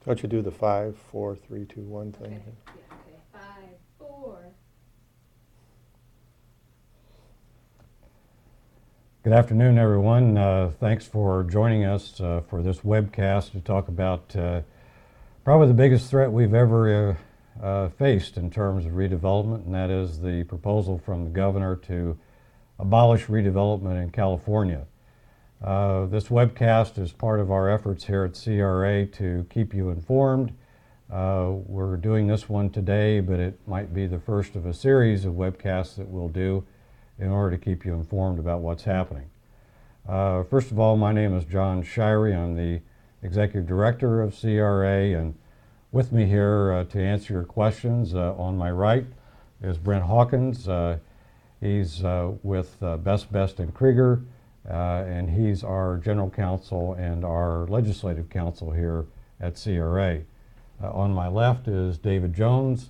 Don't you do the 5, 4, 3, 2, 1 thing? Okay. Yeah, okay. 5, 4. Good afternoon, everyone. Thanks for joining us for this webcast to talk about probably the biggest threat we've ever faced in terms of redevelopment, and that is the proposal from the governor to abolish redevelopment in California. This webcast is part of our efforts here at CRA to keep you informed. We're doing this one today, but it might be the first of a series of webcasts that we'll do in order to keep you informed about what's happening. First of all, my name is John Shirey. I'm the Executive Director of CRA, and with me here to answer your questions on my right is Brent Hawkins. He's with Best and Krieger, and he's our General Counsel and our Legislative Counsel here at CRA. On my left is David Jones.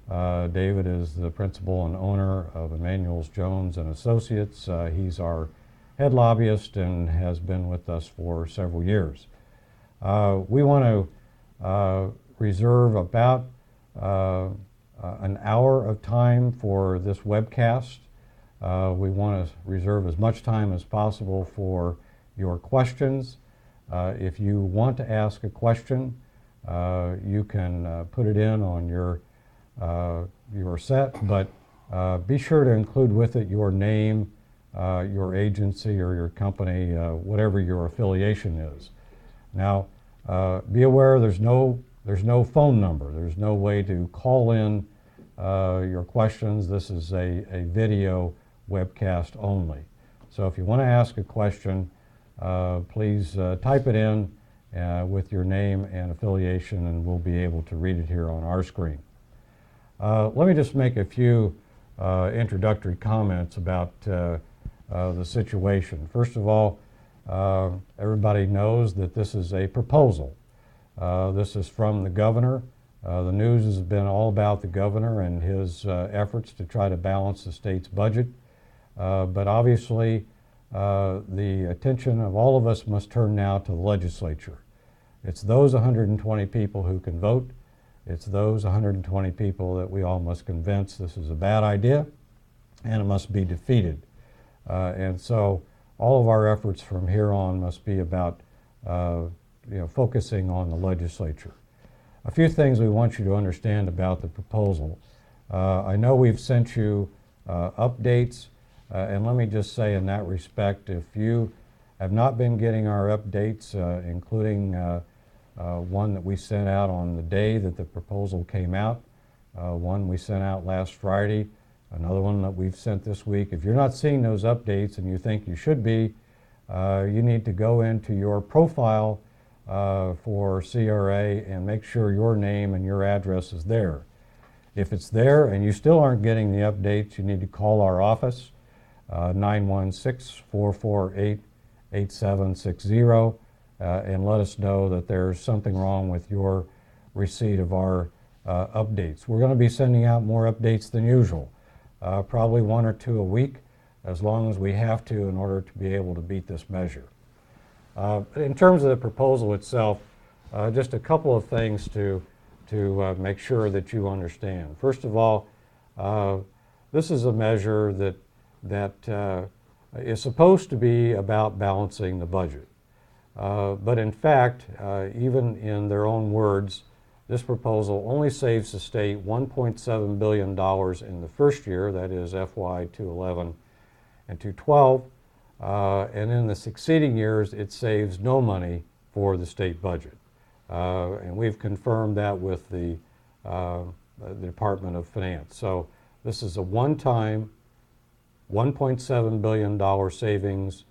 David is the principal and owner of Emanuel's Jones and Associates. He's our head lobbyist and has been with us for several years. We want to reserve about an hour of time for this webcast. We want to reserve as much time as possible for your questions. If you want to ask a question, you can put it in on your set, but be sure to include with it your name, your agency or your company, whatever your affiliation is. Now, be aware there's no phone number. There's no way to call in your questions. This is a video webcast only. So if you want to ask a question, please type it in with your name and affiliation, and we'll be able to read it here on our screen. Let me just make a few introductory comments about the situation. First of all, everybody knows that this is a proposal. This is from the governor. The news has been all about the governor and his efforts to try to balance the state's budget. But obviously, the attention of all of us must turn now to the legislature. It's those 120 people who can vote. It's those 120 people that we all must convince this is a bad idea and it must be defeated. And so all of our efforts from here on must be about focusing on the legislature. A few things we want you to understand about the proposal. I know we've sent you updates, and let me just say in that respect, if you have not been getting our updates, including one that we sent out on the day that the proposal came out, one we sent out last Friday, another one that we've sent this week. If you're not seeing those updates and you think you should be, you need to go into your profile for CRA and make sure your name and your address is there. If it's there and you still aren't getting the updates, you need to call our office, 916-448-8760, and let us know that there's something wrong with your receipt of our updates. We're going to be sending out more updates than usual, probably 1 or 2 a week, as long as we have to in order to be able to beat this measure. In terms of the proposal itself, just a couple of things to make sure that you understand. First of all, this is a measure that is supposed to be about balancing the budget. But in fact, even in their own words, this proposal only saves the state $1.7 billion in the first year, that is FY 2011 and 2012, and in the succeeding years it saves no money for the state budget. And we've confirmed that with the Department of Finance. So this is a one-time $1.7 billion savings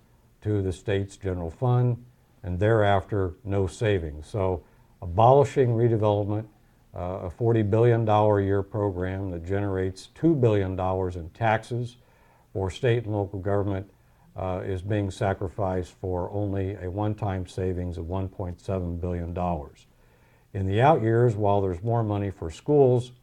to the state's general fund, and thereafter no savings. So abolishing redevelopment, a $40 billion a year program that generates $2 billion in taxes for state and local government, is being sacrificed for only a one-time savings of $1.7 billion. In the out years, while there's more money for schools,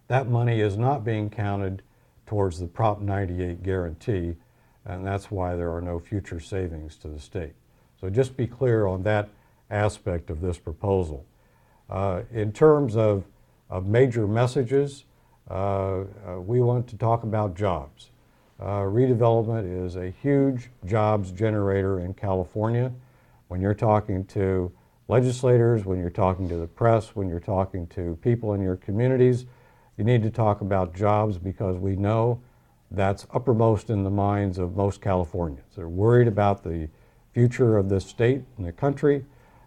that money is not being counted towards the Prop 98 guarantee, and that's why there are no future savings to the state. So just be clear on that aspect of this proposal. In terms of major messages, we want to talk about jobs. Redevelopment is a huge jobs generator in California. When you're talking to legislators, when you're talking to the press, when you're talking to people in your communities, you need to talk about jobs because we know that's uppermost in the minds of most Californians. They're worried about the future of this state and the country,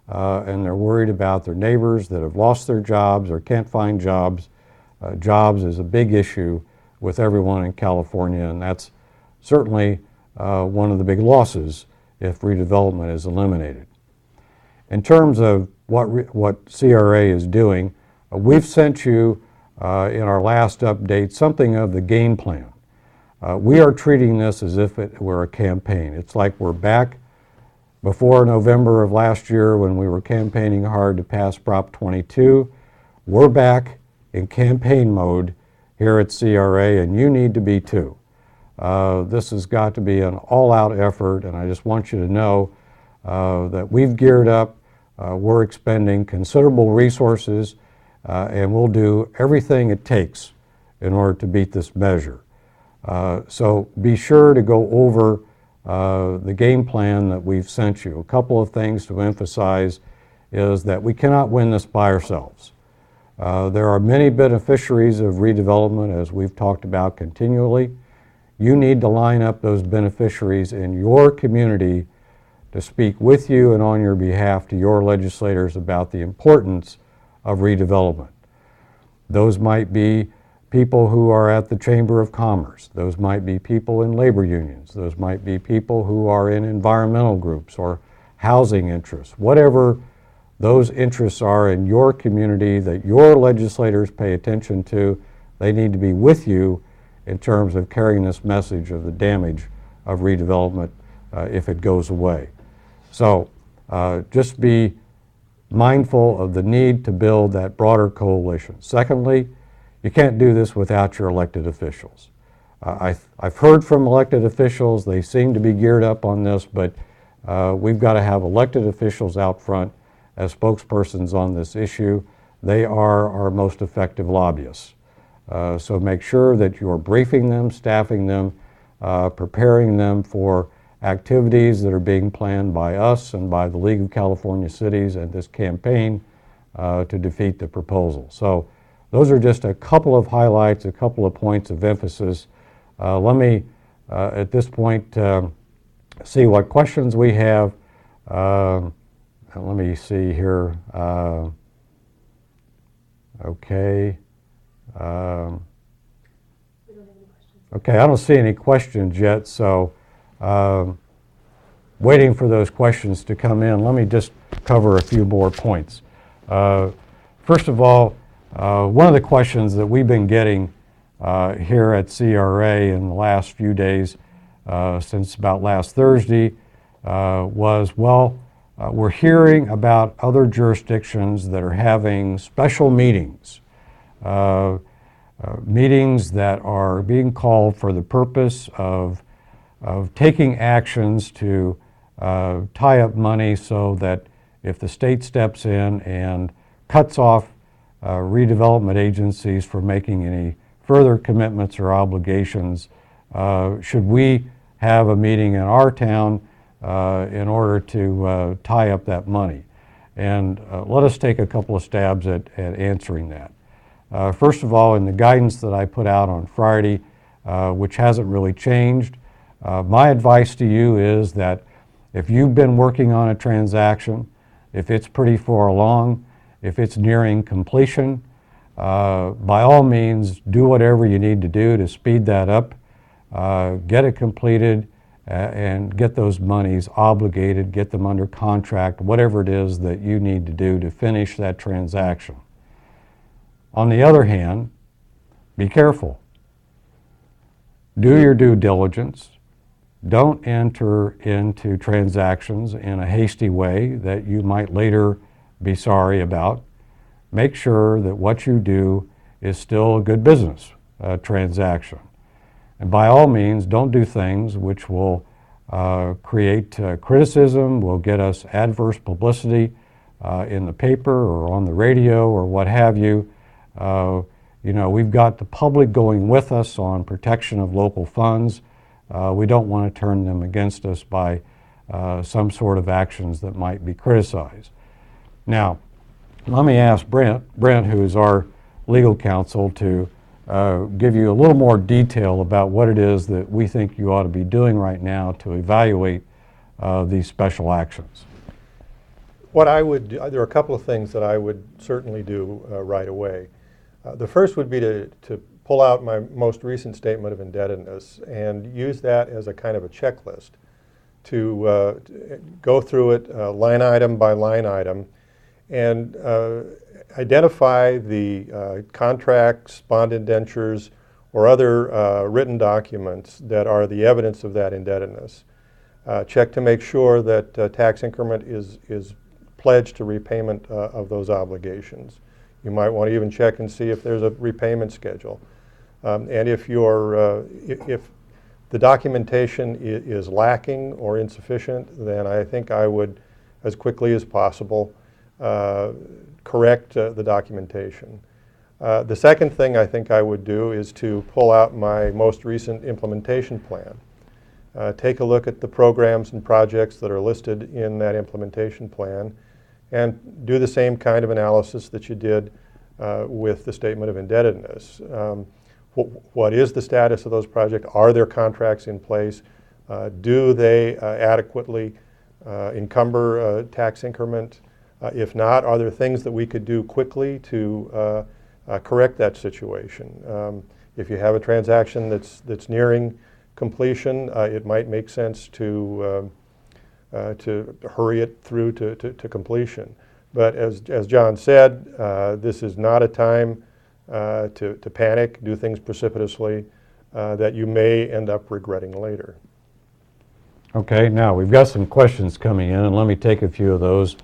and they're worried about their neighbors that have lost their jobs or can't find jobs. Jobs is a big issue with everyone in California, and that's certainly one of the big losses if redevelopment is eliminated. In terms of what CRA is doing, we've sent you in our last update something of the game plan. We are treating this as if it were a campaign. It's like we're back before November of last year when we were campaigning hard to pass Prop 22. We're back in campaign mode here at CRA, and you need to be too. This has got to be an all-out effort, and I just want you to know that we've geared up. We're expending considerable resources, and we'll do everything it takes in order to beat this measure. So be sure to go over the game plan that we've sent you. A couple of things to emphasize is that we cannot win this by ourselves. There are many beneficiaries of redevelopment, as we've talked about continually. You need to line up those beneficiaries in your community to speak with you and on your behalf to your legislators about the importance of redevelopment. Those might be people who are at the Chamber of Commerce. Those might be people in labor unions. Those might be people who are in environmental groups or housing interests. Whatever those interests are in your community that your legislators pay attention to, they need to be with you in terms of carrying this message of the damage of redevelopment if it goes away. So just be mindful of the need to build that broader coalition. Secondly, you can't do this without your elected officials. I've heard from elected officials, they seem to be geared up on this, but we've got to have elected officials out front as spokespersons on this issue. They are our most effective lobbyists. So make sure that you're briefing them, staffing them, preparing them for activities that are being planned by us and by the League of California Cities and this campaign to defeat the proposal. So those are just a couple of highlights, a couple of points of emphasis. Let me, at this point, see what questions we have. Let me see here. Okay. Okay, I don't see any questions yet, so waiting for those questions to come in, let me just cover a few more points. First of all, one of the questions that we've been getting here at CRA in the last few days, since about last Thursday, was, well, we're hearing about other jurisdictions that are having special meetings, meetings that are being called for the purpose of taking actions to tie up money so that if the state steps in and cuts off redevelopment agencies from making any further commitments or obligations, should we have a meeting in our town in order to tie up that money? And let us take a couple of stabs at answering that. First of all, in the guidance that I put out on Friday, which hasn't really changed, my advice to you is that if you've been working on a transaction, if it's pretty far along, if it's nearing completion, by all means, do whatever you need to do to speed that up, get it completed, and get those monies obligated, get them under contract, whatever it is that you need to do to finish that transaction. On the other hand, be careful. Do your due diligence. Don't enter into transactions in a hasty way that you might later be sorry about. Make sure that what you do is still a good business transaction. And by all means, don't do things which will create criticism, will get us adverse publicity in the paper or on the radio or what have you. You know, we've got the public going with us on protection of local funds. We don't want to turn them against us by some sort of actions that might be criticized. Now, let me ask Brent, who is our legal counsel, to give you a little more detail about what it is that we think you ought to be doing right now to evaluate these special actions. What I would do, there are a couple of things that I would certainly do right away. The first would be to pull out my most recent statement of indebtedness and use that as a kind of a checklist to go through it line item by line item and identify the contracts, bond indentures, or other written documents that are the evidence of that indebtedness. Check to make sure that tax increment is pledged to repayment of those obligations. You might want to even check and see if there's a repayment schedule. And if the documentation is lacking or insufficient, then I think I would, as quickly as possible, correct the documentation. The second thing I think I would do is to pull out my most recent implementation plan. Take a look at the programs and projects that are listed in that implementation plan and do the same kind of analysis that you did with the statement of indebtedness. What is the status of those projects? Are there contracts in place? Do they adequately encumber tax increment? If not, are there things that we could do quickly to correct that situation? If you have a transaction that's nearing completion, it might make sense to hurry it through to completion. But as John said, this is not a time to panic, do things precipitously that you may end up regretting later. Okay, now we've got some questions coming in, and let me take a few of those.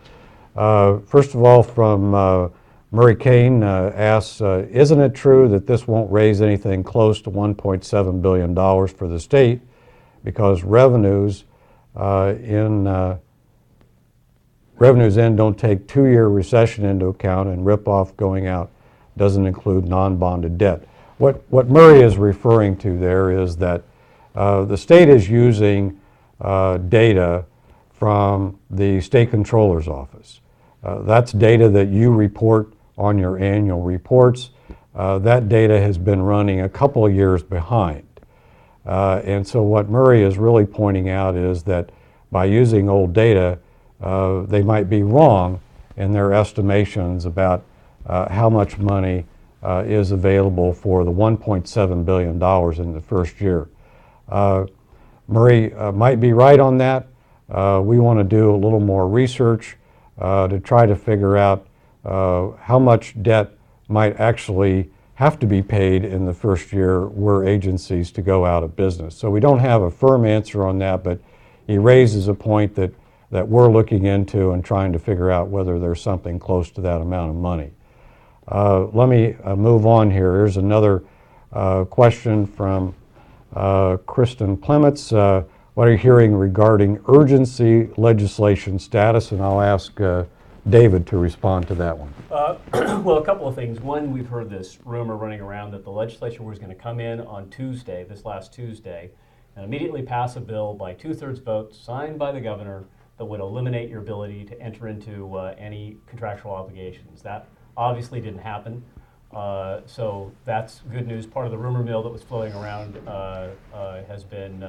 First of all, from Murray Kane asks, isn't it true that this won't raise anything close to $1.7 billion for the state because revenues in don't take two-year recession into account, and rip-off going out doesn't include non-bonded debt? What Murray is referring to there is that the state is using data from the state controller's office. That's data that you report on your annual reports. That data has been running a couple of years behind. And so what Murray is really pointing out is that by using old data, they might be wrong in their estimations about how much money is available for the $1.7 billion in the first year. Murray might be right on that. We want to do a little more research to try to figure out how much debt might actually have to be paid in the first year were agencies to go out of business. So we don't have a firm answer on that, but he raises a point that we're looking into and trying to figure out whether there's something close to that amount of money. Let me move on here. Here's another question from Kristen Clements. What are you hearing regarding urgency legislation status? And I'll ask David to respond to that one. Well, a couple of things. One, we've heard this rumor running around that the legislature was going to come in on Tuesday, this last Tuesday, and immediately pass a bill by 2/3 vote signed by the governor that would eliminate your ability to enter into any contractual obligations. That obviously didn't happen. So that's good news. Part of the rumor mill that was floating around has been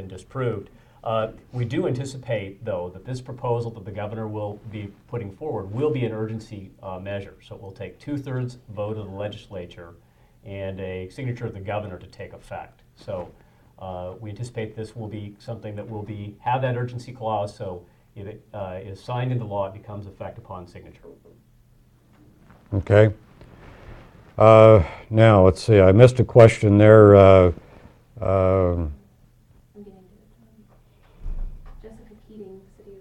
disproved. We do anticipate, though, that this proposal that the governor will be putting forward will be an urgency measure. So it will take 2/3 vote of the legislature and a signature of the governor to take effect. So we anticipate this will be something that will have that urgency clause. So if it is signed into law, it becomes effective upon signature. Okay. Now, let's see. I missed a question there. I'm getting to it. Jessica Keating, City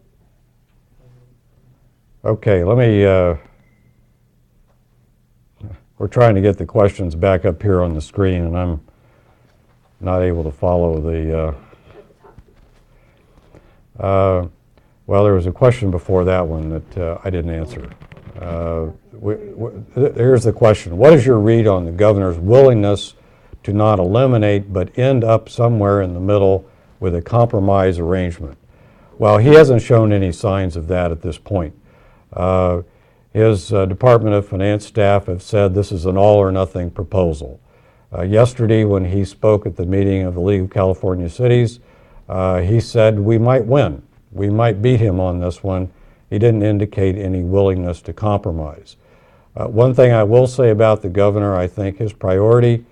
of... Okay, let me, we're trying to get the questions back up here on the screen, and I'm not able to follow the, Well, there was a question before that one that I didn't answer. Here's the question. What is your read on the governor's willingness to not eliminate but end up somewhere in the middle with a compromise arrangement? Well, he hasn't shown any signs of that at this point. His Department of Finance staff have said this is an all-or-nothing proposal. Yesterday, when he spoke at the meeting of the League of California Cities, he said we might win. We might beat him on this one. He didn't indicate any willingness to compromise. One thing I will say about the governor, I think his priority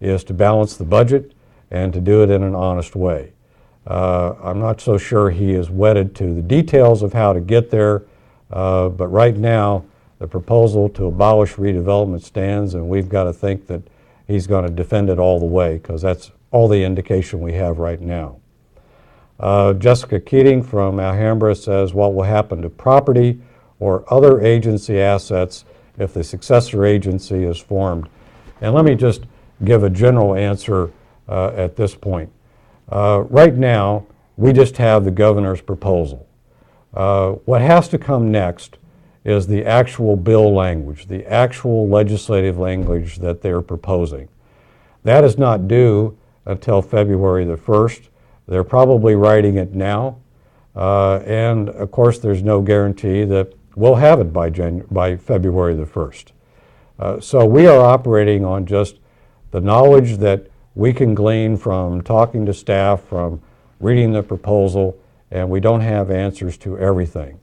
is to balance the budget and to do it in an honest way. I'm not so sure he is wedded to the details of how to get there, but right now the proposal to abolish redevelopment stands, and we've got to think that he's going to defend it all the way, because that's all the indication we have right now. Jessica Keating from Alhambra says, what will happen to property or other agency assets if the successor agency is formed? And let me just give a general answer at this point. Right now, we just have the governor's proposal. What has to come next is the actual bill language, the actual legislative language that they're proposing. That is not due until February the 1st. They're probably writing it now, and of course there's no guarantee that we'll have it by February the 1st. So we are operating on just the knowledge that we can glean from talking to staff, from reading the proposal, and we don't have answers to everything.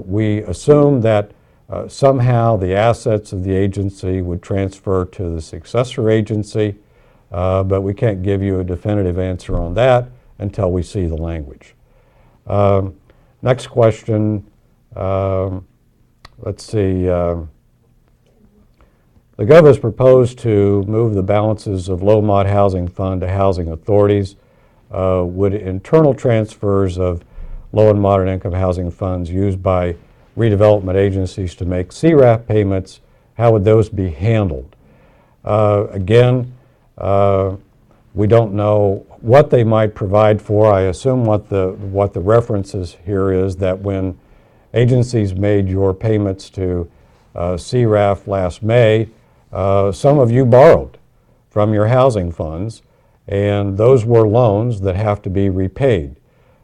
We assume that somehow the assets of the agency would transfer to the successor agency, but we can't give you a definitive answer on that until we see the language. Next question, let's see. The Gov has proposed to move the balances of low-mod housing fund to housing authorities. Would internal transfers of low and moderate income housing funds used by redevelopment agencies to make CRAF payments, how would those be handled? Again, we don't know what they might provide for. I assume what the references here is that when agencies made your payments to CRAF last May, some of you borrowed from your housing funds, and those were loans that have to be repaid.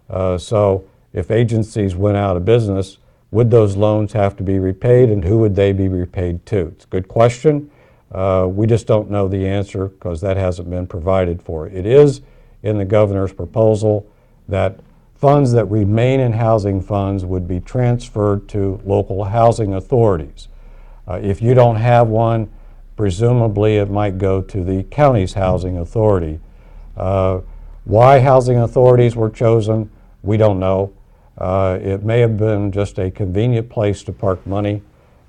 So if agencies went out of business, would those loans have to be repaid, and who would they be repaid to? It's a good question. We just don't know the answer because that hasn't been provided for. It is in the governor's proposal that funds that remain in housing funds would be transferred to local housing authorities. If you don't have one, presumably it might go to the county's housing authority. Why housing authorities were chosen, we don't know. It may have been just a convenient place to park money,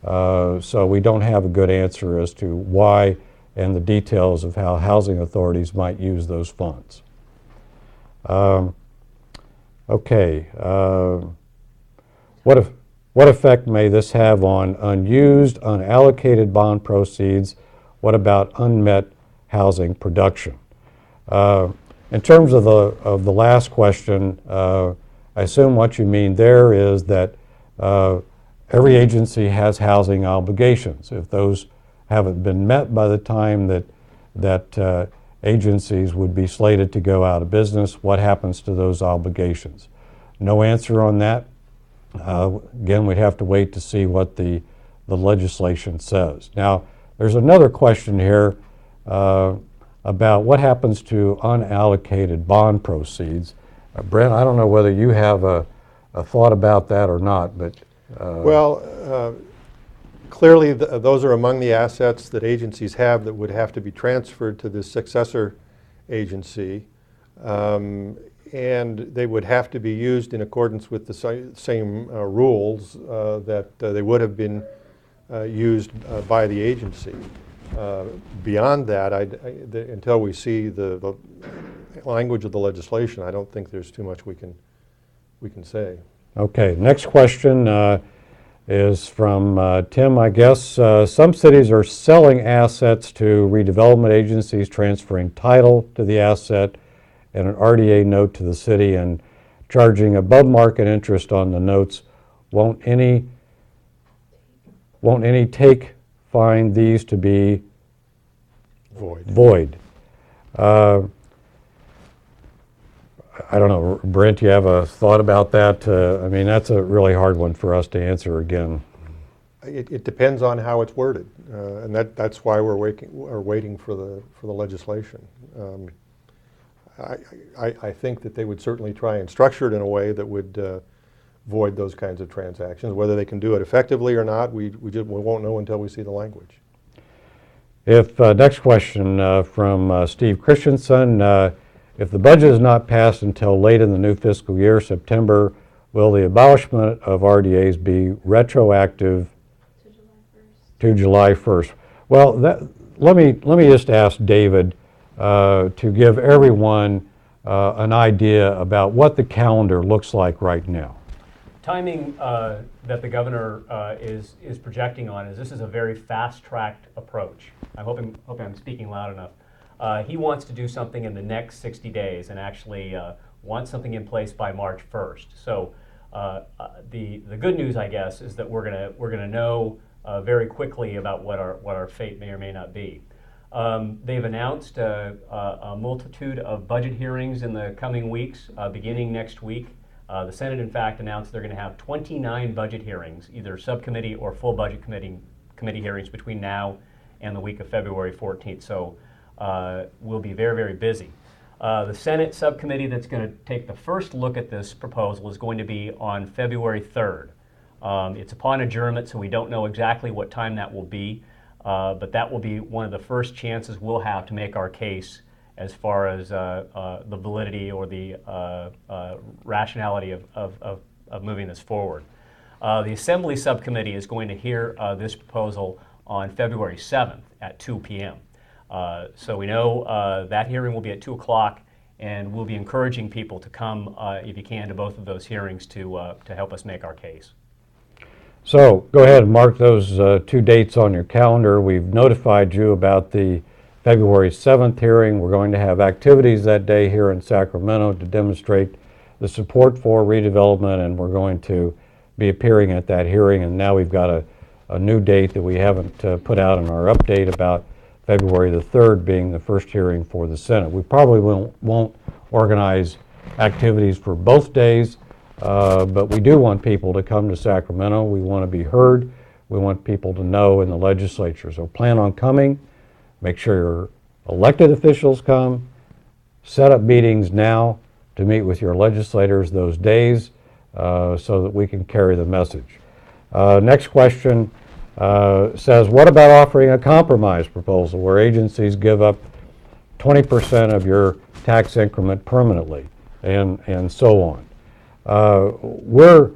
so we don't have a good answer as to why and the details of how housing authorities might use those funds. Okay, what effect may this have on unused, unallocated bond proceeds? What about unmet housing production? In terms of the last question, I assume what you mean there is that every agency has housing obligations. If those haven't been met by the time that agencies would be slated to go out of business, what happens to those obligations? No answer on that. Again, we'd have to wait to see what the legislation says. Now, there's another question here about what happens to unallocated bond proceeds. Brent, I don't know whether you have a thought about that or not, but Well, clearly those are among the assets that agencies have that would have to be transferred to the successor agency, and they would have to be used in accordance with the same rules that they would have been used by the agency. Beyond that, until we see the language of the legislation, I don't think there's too much we can say. Okay, next question is from Tim, I guess. Some cities are selling assets to redevelopment agencies, transferring title to the asset and an RDA note to the city and charging above market interest on the notes. Won't any take find these to be void? I don't know, Brent, you have a thought about that? I mean, that's a really hard one for us to answer again. It depends on how it's worded, and that's why we're waiting for the legislation. I think that they would certainly try and structure it in a way that would void those kinds of transactions. Whether they can do it effectively or not, we won't know until we see the language. Next question from Steve Christensen. If the budget is not passed until late in the new fiscal year, September, will the abolishment of RDAs be retroactive to July 1st? Well, let me just ask David to give everyone an idea about what the calendar looks like right now. Timing that the governor is projecting on is this is a very fast-tracked approach. I'm hoping I'm speaking loud enough. He wants to do something in the next 60 days and actually wants something in place by March 1st. So the good news, I guess, is that we're gonna know very quickly about what our fate may or may not be. They've announced a multitude of budget hearings in the coming weeks, beginning next week. The Senate, in fact, announced they're going to have 29 budget hearings, either subcommittee or full budget committee hearings between now and the week of February 14th. So we'll be very, very busy. The Senate subcommittee that's going to take the first look at this proposal is going to be on February 3rd. It's upon adjournment, so we don't know exactly what time that will be, but that will be one of the first chances we'll have to make our case as far as the validity or the rationality of moving this forward. The Assembly Subcommittee is going to hear this proposal on February 7th at 2 p.m. So we know that hearing will be at 2 o'clock, and we'll be encouraging people to come, if you can, to both of those hearings to help us make our case. So go ahead and mark those 2 dates on your calendar. We've notified you about the February 7th hearing. We're going to have activities that day here in Sacramento to demonstrate the support for redevelopment, and we're going to be appearing at that hearing. And now we've got a new date that we haven't put out in our update about February the 3rd being the first hearing for the Senate. We probably won't organize activities for both days, but we do want people to come to Sacramento. We want to be heard. We want people to know in the legislature. So plan on coming. Make sure your elected officials come. Set up meetings now to meet with your legislators those days so that we can carry the message. Next question says, what about offering a compromise proposal where agencies give up 20% of your tax increment permanently and so on? We're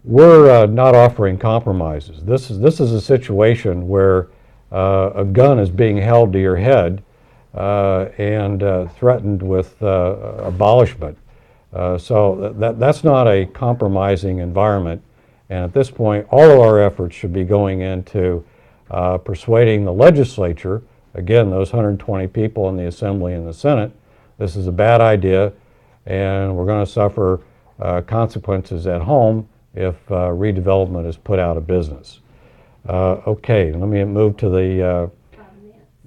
not offering compromises. This is a situation where a gun is being held to your head and threatened with abolishment. So that's not a compromising environment. And at this point, all of our efforts should be going into persuading the legislature, again, those 120 people in the Assembly and the Senate, this is a bad idea, and we're going to suffer consequences at home if redevelopment is put out of business. Okay, let me move to the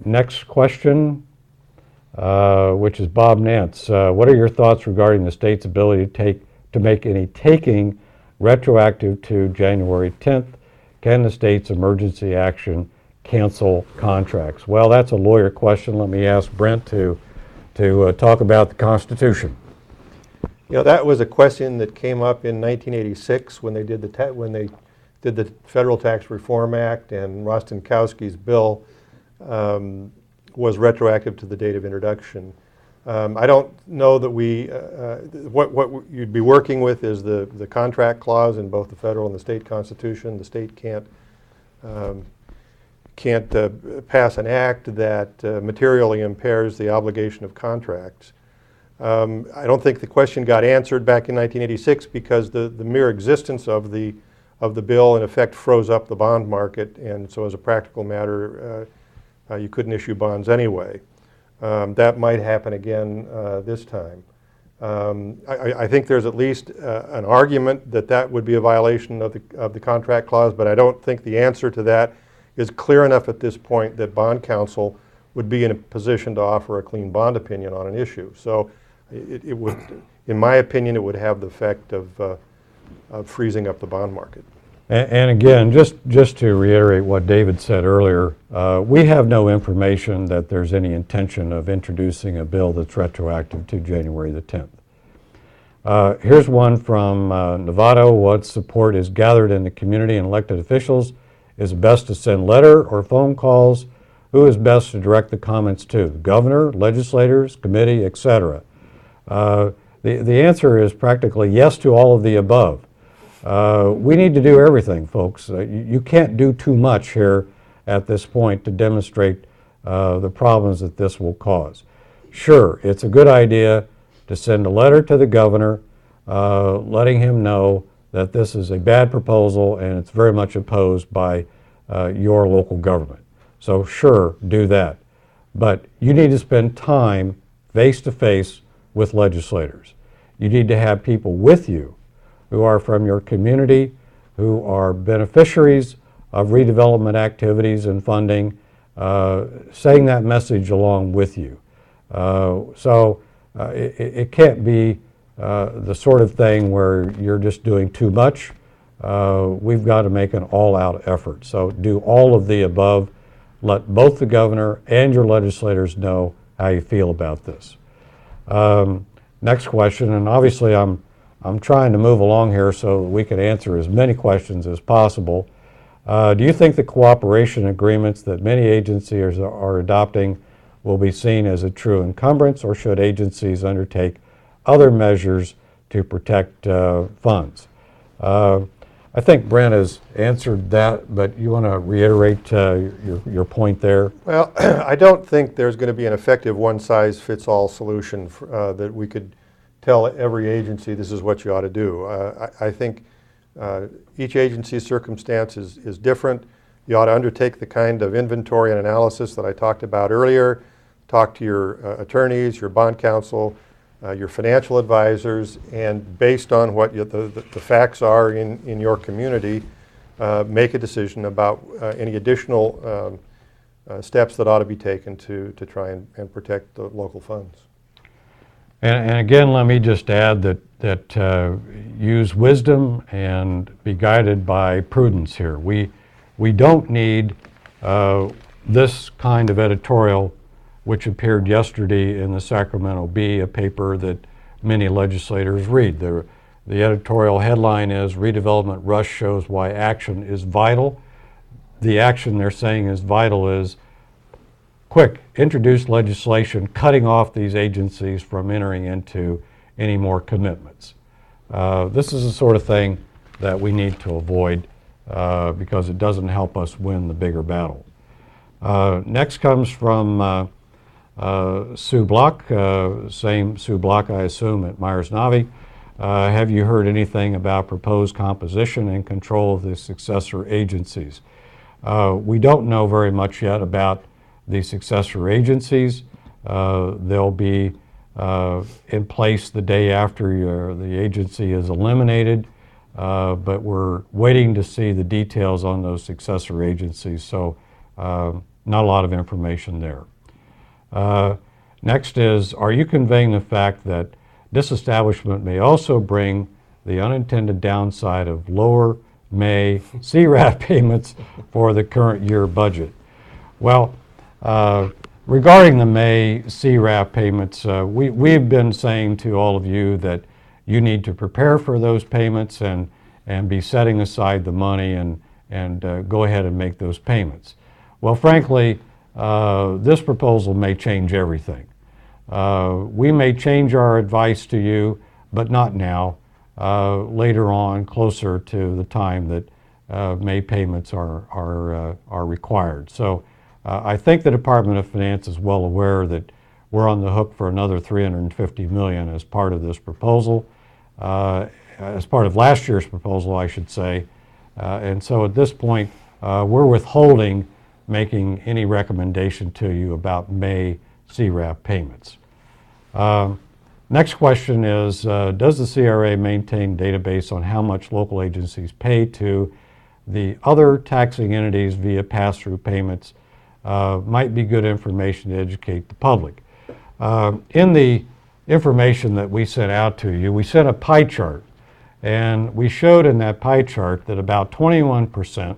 next question, which is Bob Nance. What are your thoughts regarding the state's ability to make any taking retroactive to January 10th? Can the state's emergency action cancel contracts? Well, that's a lawyer question. Let me ask Brent to talk about the Constitution. You know, that was a question that came up in 1986 when they did the Federal Tax Reform Act, and Rostenkowski's bill was retroactive to the date of introduction. I don't know that what you'd be working with is the contract clause in both the federal and the state constitution. The state can't pass an act that materially impairs the obligation of contracts. I don't think the question got answered back in 1986 because the mere existence of the bill in effect froze up the bond market, and so as a practical matter, you couldn't issue bonds anyway. That might happen again this time. I think there's at least an argument that that would be a violation of the contract clause, but I don't think the answer to that is clear enough at this point that bond counsel would be in a position to offer a clean bond opinion on an issue. So it would, in my opinion, it would have the effect of freezing up the bond market. And again, just to reiterate what David said earlier, we have no information that there's any intention of introducing a bill that's retroactive to January the 10th. Here's one from Novato. What support is gathered in the community and elected officials? Is it best to send letter or phone calls? Who is best to direct the comments to? The governor, legislators, committee, etc.? The answer is practically yes to all of the above. We need to do everything, folks. You can't do too much here at this point to demonstrate the problems that this will cause. Sure, it's a good idea to send a letter to the governor letting him know that this is a bad proposal and it's very much opposed by your local government. So sure, do that. But you need to spend time face-to-face with legislators. You need to have people with you who are from your community, who are beneficiaries of redevelopment activities and funding, saying that message along with you. It can't be the sort of thing where you're just doing too much. We've got to make an all-out effort. So do all of the above. Let both the governor and your legislators know how you feel about this. Next question, and obviously I'm trying to move along here so we can answer as many questions as possible. Do you think the cooperation agreements that many agencies are adopting will be seen as a true encumbrance, or should agencies undertake other measures to protect funds? I think Brent has answered that, but you want to reiterate your point there? Well, I don't think there's going to be an effective one-size-fits-all solution that we could tell every agency this is what you ought to do. I think each agency's circumstance is different. You ought to undertake the kind of inventory and analysis that I talked about earlier. Talk to your attorneys, your bond counsel, your financial advisors, and based on what the facts are in your community, make a decision about any additional steps that ought to be taken to try and protect the local funds. And again, let me just add that use wisdom and be guided by prudence here. We don't need this kind of editorial, which appeared yesterday in the Sacramento Bee, a paper that many legislators read. The editorial headline is "Redevelopment Rush Shows Why Action is Vital." The action they're saying is vital is quick, introduce legislation cutting off these agencies from entering into any more commitments. This is the sort of thing that we need to avoid because it doesn't help us win the bigger battle. Next comes from Sue Block, same Sue Block, I assume, at Myers-Navi. Have you heard anything about proposed composition and control of the successor agencies? We don't know very much yet about the successor agencies. They'll be in place the day after the agency is eliminated, but we're waiting to see the details on those successor agencies, so not a lot of information there. Next is, are you conveying the fact that disestablishment may also bring the unintended downside of lower May CRAP payments for the current year budget? Well, regarding the May CRAP payments, we've been saying to all of you that you need to prepare for those payments and be setting aside the money and go ahead and make those payments. Well, frankly, this proposal may change everything. We may change our advice to you, but not now, later on, closer to the time that May payments are required. So I think the Department of Finance is well aware that we're on the hook for another $350 million as part of this proposal, as part of last year's proposal, I should say. And so at this point, we're withholding making any recommendation to you about May CRAP payments. Next question is, does the CRA maintain database on how much local agencies pay to the other taxing entities via pass-through payments? Might be good information to educate the public. In the information that we sent out to you, we sent a pie chart, and we showed in that pie chart that about 21%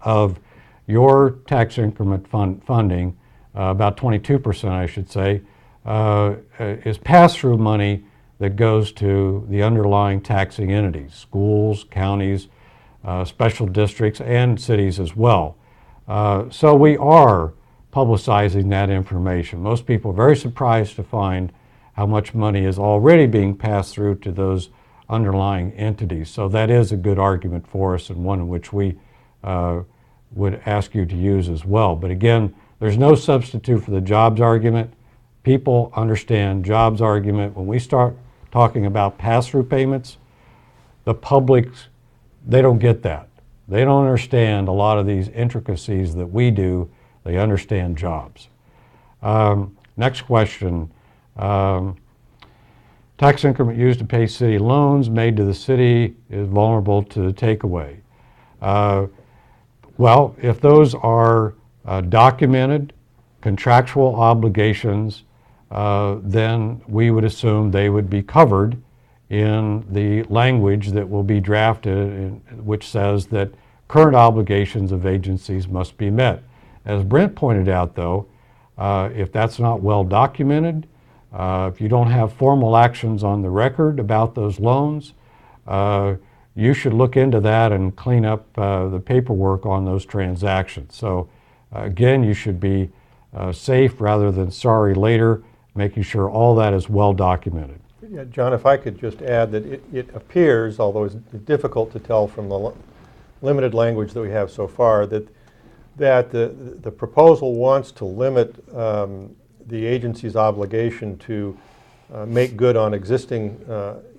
of your tax increment funding, about 22% I should say, is pass-through money that goes to the underlying taxing entities, schools, counties, special districts, and cities as well. So we are publicizing that information. Most people are very surprised to find how much money is already being passed through to those underlying entities. So that is a good argument for us, and one in which we would ask you to use as well. But again, there's no substitute for the jobs argument. People understand jobs argument. When we start talking about pass-through payments, the public, they don't get that. They don't understand a lot of these intricacies that we do. They understand jobs. Next question. Tax increment used to pay city loans made to the city is vulnerable to the takeaway. Well, if those are documented contractual obligations, then we would assume they would be covered in the language that will be drafted, which says that current obligations of agencies must be met. As Brent pointed out, though, if that's not well documented, if you don't have formal actions on the record about those loans, you should look into that and clean up the paperwork on those transactions. So again, you should be safe rather than sorry later, making sure all that is well documented. Yeah, John, if I could just add that it appears, although it's difficult to tell from the limited language that we have so far, that the proposal wants to limit the agency's obligation to make good on existing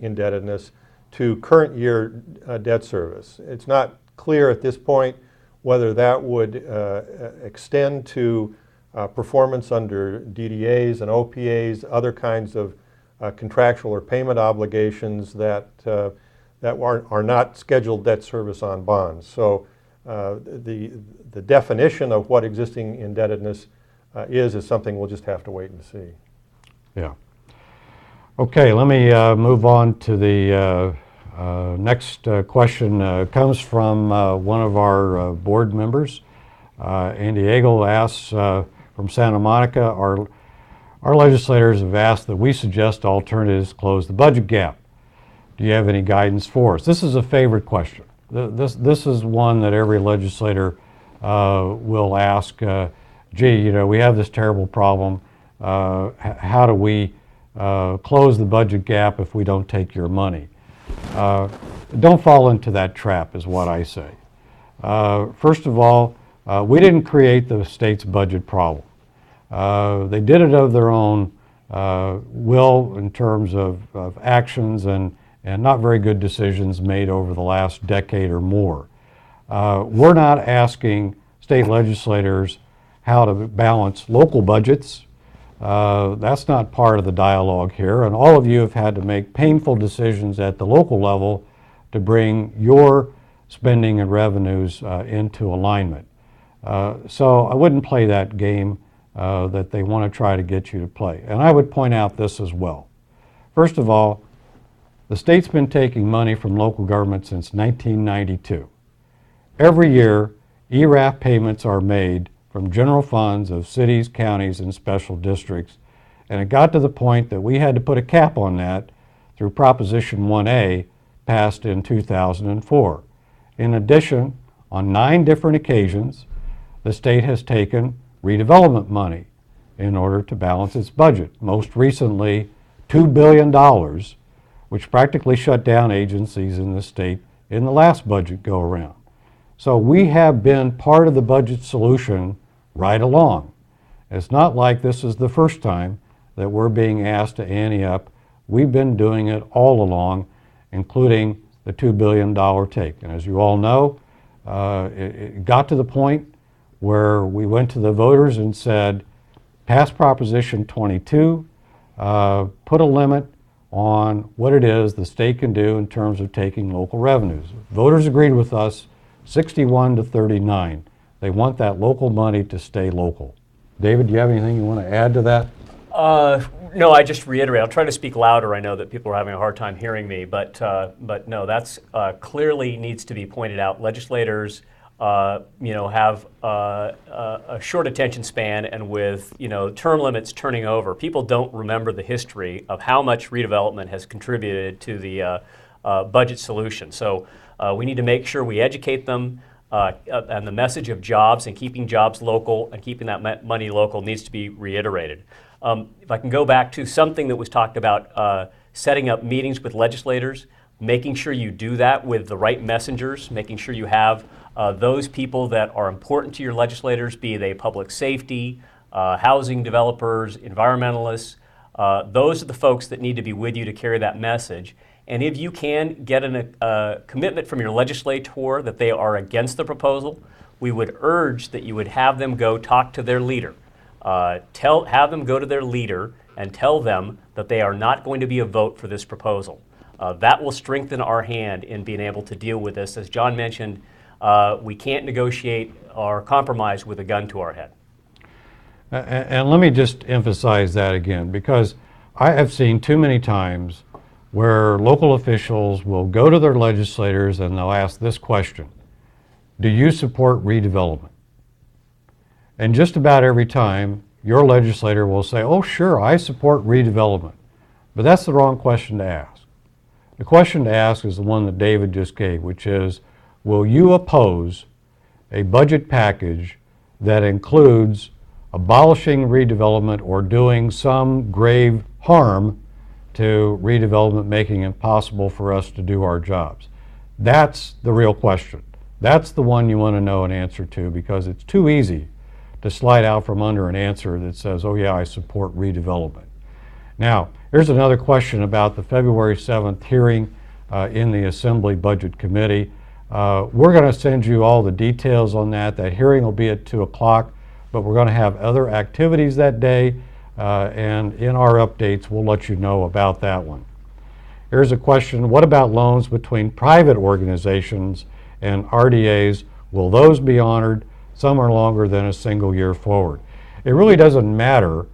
indebtedness to current year debt service. It's not clear at this point whether that would extend to performance under DDAs and OPAs, other kinds of contractual or payment obligations that are not scheduled debt service on bonds. So the definition of what existing indebtedness is something we'll just have to wait and see. Yeah. Okay, let me move on to the next question. Comes from one of our board members. Andy Agel asks from Santa Monica, our legislators have asked that we suggest alternatives to close the budget gap. Do you have any guidance for us? This is a favorite question. This is one that every legislator will ask, gee, you know, we have this terrible problem. How do we close the budget gap if we don't take your money? Don't fall into that trap is what I say. First of all, we didn't create the state's budget problem. They did it of their own will in terms of actions and not very good decisions made over the last decade or more. We're not asking state legislators how to balance local budgets. That's not part of the dialogue here, and all of you have had to make painful decisions at the local level to bring your spending and revenues into alignment. So I wouldn't play that game that they want to try to get you to play. And I would point out this as well. First of all, the state's been taking money from local government since 1992. Every year, ERAF payments are made from general funds of cities, counties, and special districts. And it got to the point that we had to put a cap on that through Proposition 1A, passed in 2004. In addition, on 9 different occasions, the state has taken redevelopment money in order to balance its budget. Most recently, $2 billion, which practically shut down agencies in the state in the last budget go-around. So we have been part of the budget solution right along. It's not like this is the first time that we're being asked to ante up. We've been doing it all along, including the $2 billion take. And as you all know, it got to the point where we went to the voters and said, pass Proposition 22, put a limit on what it is the state can do in terms of taking local revenues. Voters agreed with us 61 to 39. They want that local money to stay local. David, do you have anything you want to add to that? No, I just reiterate. I'll try to speak louder. I know that people are having a hard time hearing me, but no, that's clearly needs to be pointed out. Legislators, have a short attention span, and with term limits turning over, people don't remember the history of how much redevelopment has contributed to the budget solution. So we need to make sure we educate them. And the message of jobs and keeping jobs local and keeping that money local needs to be reiterated. If I can go back to something that was talked about, setting up meetings with legislators, making sure you do that with the right messengers, making sure you have those people that are important to your legislators, be they public safety, housing developers, environmentalists. Those are the folks that need to be with you to carry that message. And if you can get a commitment from your legislator that they are against the proposal, we would urge that you would have them go talk to their leader. Have them go to their leader and tell them that they are not going to be a vote for this proposal. That will strengthen our hand in being able to deal with this. As John mentioned, we can't negotiate or compromise with a gun to our head. And let me just emphasize that again, because I have seen too many times where local officials will go to their legislators and they'll ask this question: do you support redevelopment? And just about every time, your legislator will say, oh, sure, I support redevelopment. But that's the wrong question to ask. The question to ask is the one that David just gave, which is, will you oppose a budget package that includes abolishing redevelopment or doing some grave harm to redevelopment, making it impossible for us to do our jobs? That's the real question. That's the one you want to know an answer to, because it's too easy to slide out from under an answer that says, oh yeah, I support redevelopment. Now, here's another question about the February 7th hearing in the Assembly Budget Committee. We're going to send you all the details on that. That hearing will be at 2 o'clock, but we're going to have other activities that day, and in our updates, we'll let you know about that one. Here's a question: what about loans between private organizations and RDAs? Will those be honored? Some are longer than a single year forward. It really doesn't matter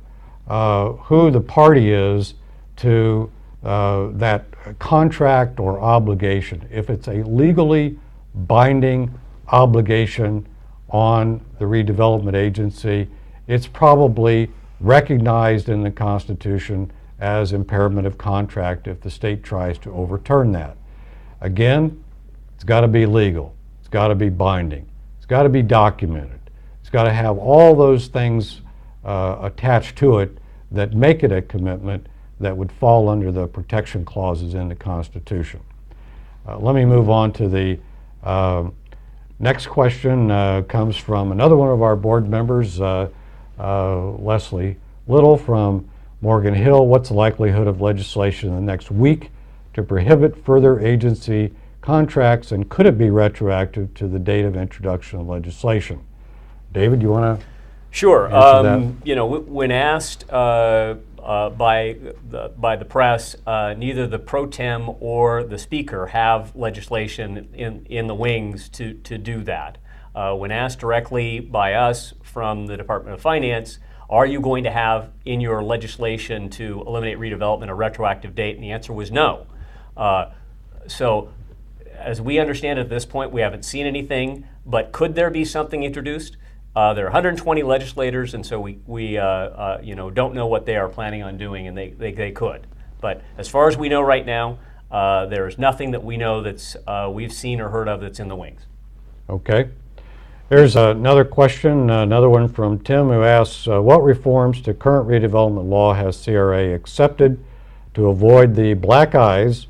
who the party is to that contract or obligation. If it's a legally binding obligation on the redevelopment agency, it's probably recognized in the Constitution as impairment of contract if the state tries to overturn that. Again, it's got to be legal. It's got to be binding. It's got to be documented. It's got to have all those things attached to it that make it a commitment that would fall under the protection clauses in the Constitution. Let me move on to the next question. Comes from another one of our board members, Leslie Little from Morgan Hill. What's the likelihood of legislation in the next week to prohibit further agency contracts, and could it be retroactive to the date of introduction of legislation? David, you want to Sure. answer that? When asked by the press, neither the pro tem or the speaker have legislation in the wings to do that. When asked directly by us from the Department of Finance, are you going to have in your legislation to eliminate redevelopment a retroactive date? And the answer was no. So as we understand it at this point, we haven't seen anything, but could there be something introduced? There are 120 legislators, and so we don't know what they are planning on doing, and they could. But as far as we know right now, there is nothing that we know that's we've seen or heard of that's in the wings. Okay. There's another question, another one from Tim, who asks, what reforms to current redevelopment law has CRA accepted to avoid the black eyes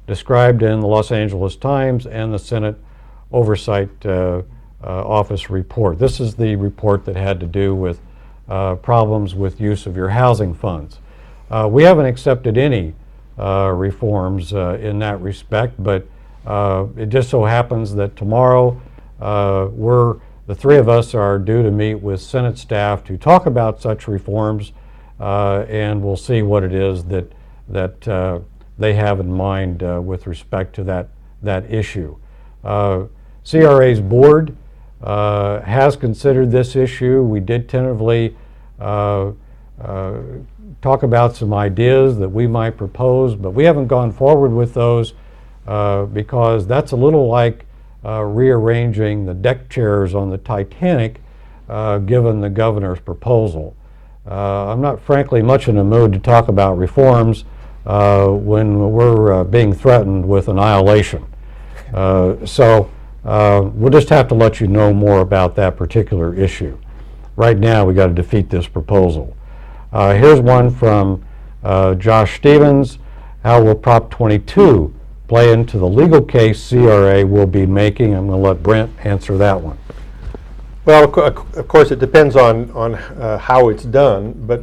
described in the Los Angeles Times and the Senate Oversight Office report? This is the report that had to do with problems with use of your housing funds. We haven't accepted any reforms in that respect, but it just so happens that tomorrow the three of us are due to meet with Senate staff to talk about such reforms, and we'll see what it is that they have in mind with respect to that issue. CRA's board has considered this issue. We did tentatively talk about some ideas that we might propose, but we haven't gone forward with those because that's a little like rearranging the deck chairs on the Titanic given the governor's proposal. I'm not frankly much in a mood to talk about reforms when we're being threatened with annihilation. So we'll just have to let you know more about that particular issue. Right now, we got to defeat this proposal. Here's one from Josh Stevens. How will Prop 22 play into the legal case CRA will be making? I'm going to let Brent answer that one. Well, of course, it depends on how it's done, but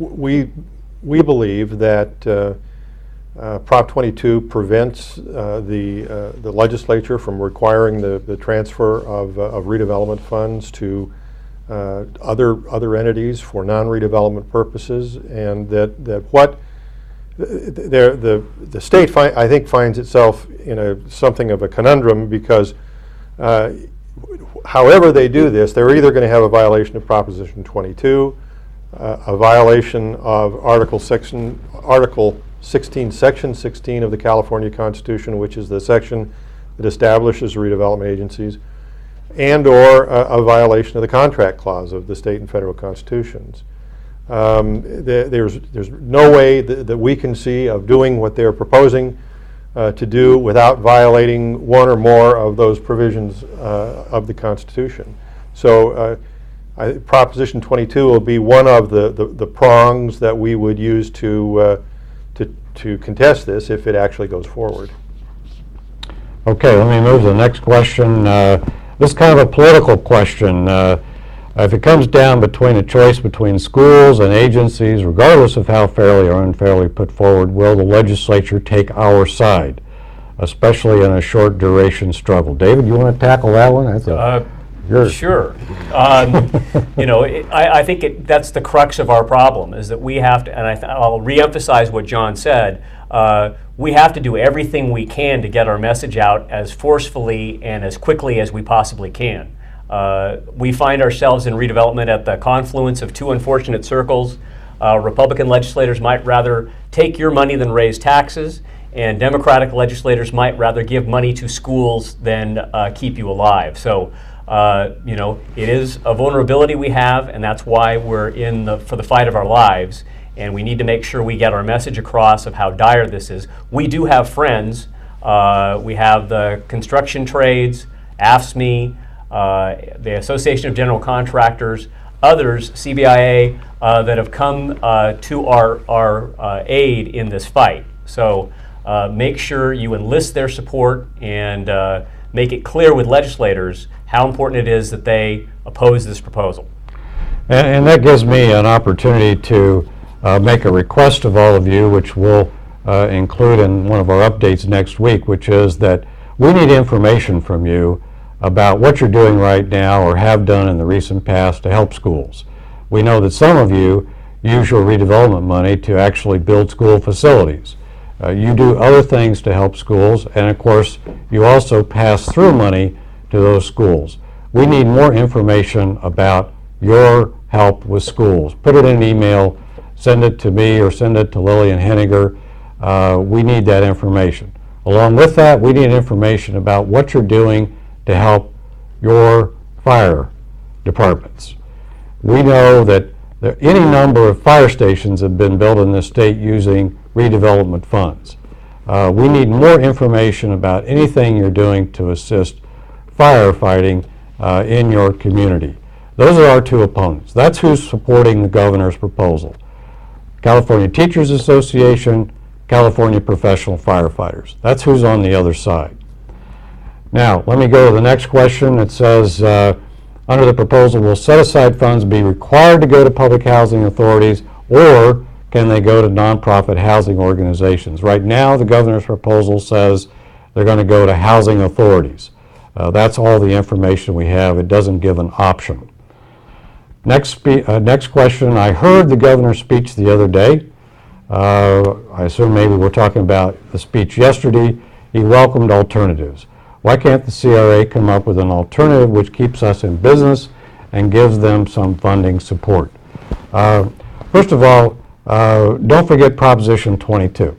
we believe that Prop 22 prevents the legislature from requiring the transfer of redevelopment funds to other entities for non-redevelopment purposes, and that what the state I think finds itself in something of a conundrum, because however they do this, they're either going to have a violation of Proposition 22, a violation of Article 16, Section 16 of the California Constitution, which is the section that establishes redevelopment agencies, and or a violation of the contract clause of the state and federal constitutions. There's no way that we can see of doing what they're proposing to do without violating one or more of those provisions of the Constitution. So Proposition 22 will be one of the prongs that we would use to contest this if it actually goes forward. Okay, let me move to the next question. This is kind of a political question. If it comes down between a choice between schools and agencies, regardless of how fairly or unfairly put forward, will the legislature take our side, especially in a short duration struggle? David, you want to tackle that one? Sure. I think that's the crux of our problem, is that we have to, and I'll reemphasize what John said, we have to do everything we can to get our message out as forcefully and as quickly as we possibly can. We find ourselves in redevelopment at the confluence of two unfortunate circles. Republican legislators might rather take your money than raise taxes, and Democratic legislators might rather give money to schools than keep you alive. So, it is a vulnerability we have, and that's why we're for the fight of our lives, and we need to make sure we get our message across of how dire this is. We do have friends. We have the construction trades, AFSCME, the Association of General Contractors, others, CBIA, that have come to our aid in this fight. So make sure you enlist their support and make it clear with legislators how important it is that they oppose this proposal. And that gives me an opportunity to make a request of all of you, which we'll include in one of our updates next week, which is that we need information from you about what you're doing right now or have done in the recent past to help schools. We know that some of you use your redevelopment money to actually build school facilities. You do other things to help schools, and of course, you also pass through money to those schools. We need more information about your help with schools. Put it in an email, send it to me or send it to Lillian Henniger. We need that information. Along with that, we need information about what you're doing to help your fire departments. We know that any number of fire stations have been built in this state using redevelopment funds. We need more information about anything you're doing to assist firefighting in your community. Those are our two opponents. That's who's supporting the governor's proposal. California Teachers Association, California Professional Firefighters. That's who's on the other side. Now, let me go to the next question. It says, under the proposal, will set-aside funds be required to go to public housing authorities, or can they go to nonprofit housing organizations? Right now, the governor's proposal says they're going to go to housing authorities. That's all the information we have. It doesn't give an option. Next question. I heard the governor's speech the other day. I assume maybe we're talking about the speech yesterday. He welcomed alternatives. Why can't the CRA come up with an alternative which keeps us in business and gives them some funding support? First of all, don't forget Proposition 22.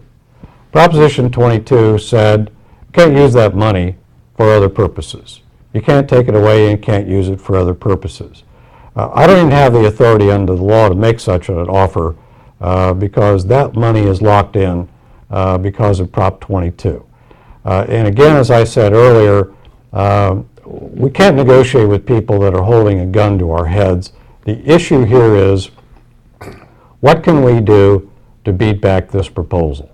Proposition 22 said you can't use that money for other purposes. You can't take it away and can't use it for other purposes. I don't even have the authority under the law to make such an offer because that money is locked in because of Prop 22. And again, as I said earlier, we can't negotiate with people that are holding a gun to our heads. The issue here is, what can we do to beat back this proposal?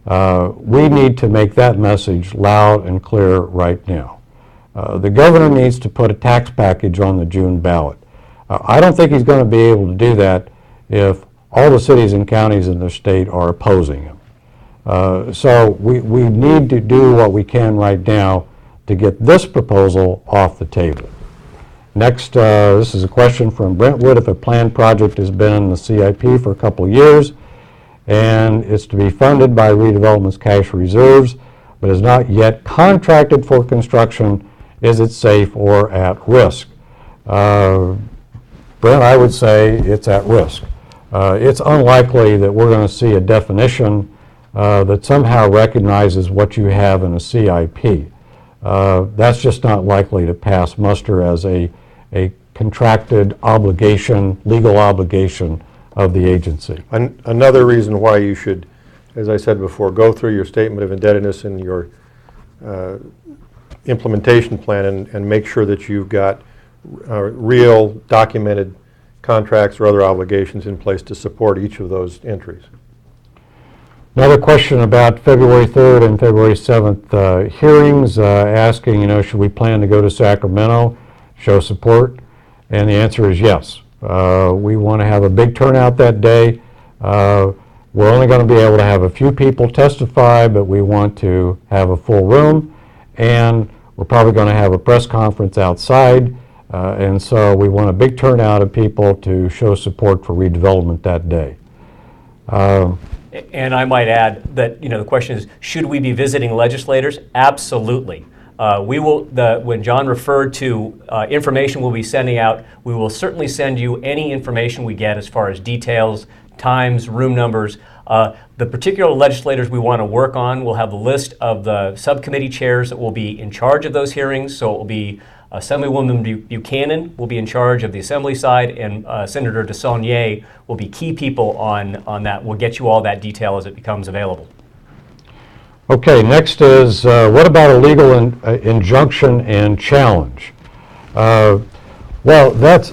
We need to make that message loud and clear right now. The governor needs to put a tax package on the June ballot. I don't think he's going to be able to do that if all the cities and counties in the state are opposing him. So we need to do what we can right now to get this proposal off the table. Next, this is a question from Brentwood. If a planned project has been in the CIP for a couple of years and it's to be funded by redevelopment's cash reserves but is not yet contracted for construction, is it safe or at risk? Brent, I would say it's at risk. It's unlikely that we're going to see a definition that somehow recognizes what you have in a CIP. That's just not likely to pass muster as a contracted obligation, legal obligation of the agency. Another reason why you should, as I said before, go through your statement of indebtedness and your implementation plan and make sure that you've got real documented contracts or other obligations in place to support each of those entries. Another question about February 3rd and February 7th hearings, asking, should we plan to go to Sacramento, show support? And the answer is yes. We want to have a big turnout that day. We're only going to be able to have a few people testify, but we want to have a full room, and we're probably going to have a press conference outside, and so we want a big turnout of people to show support for redevelopment that day. And I might add that, the question is, should we be visiting legislators? Absolutely. We will, when John referred to information we'll be sending out, we will certainly send you any information we get as far as details, times, room numbers. The particular legislators we want to work on, we'll have the list of the subcommittee chairs that will be in charge of those hearings. So it will be Assemblywoman Buchanan will be in charge of the Assembly side, and Senator DeSaulnier will be key people on that. We'll get you all that detail as it becomes available. Okay, next is what about a legal injunction and challenge? Well, that